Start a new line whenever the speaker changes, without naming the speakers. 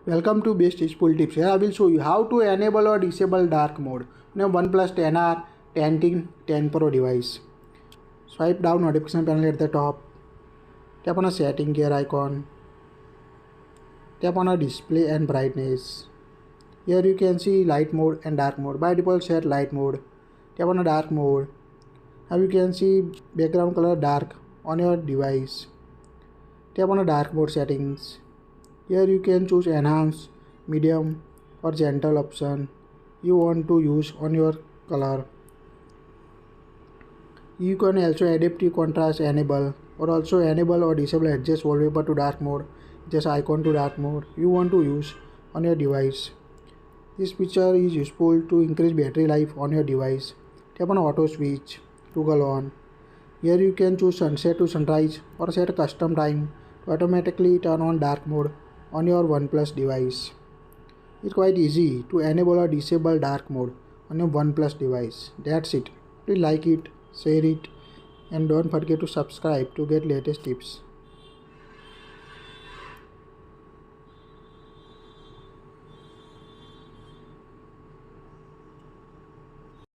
Welcome to BestusefulTips. Here I will show you how to enable or disable dark mode on a OnePlus 10R, 10T, 10 Pro device. Swipe down notification panel at the top. Tap on a setting gear icon. Tap on a display and brightness. Here you can see light mode and dark mode. By default set light mode. Tap on a dark mode. Now you can see background color dark on your device. Tap on a dark mode settings. Here you can choose enhance, medium or gentle option you want to use on your color. You can also adaptive contrast enable or also enable or disable adjust wallpaper to dark mode, just icon to dark mode you want to use on your device. This feature is useful to increase battery life on your device. Tap on auto switch, toggle on. Here you can choose sunset to sunrise or set a custom time to automatically turn on dark mode on your OnePlus device. It's quite easy to enable or disable dark mode on your OnePlus device. That's it. Please like it, share it, and don't forget to subscribe to get latest tips.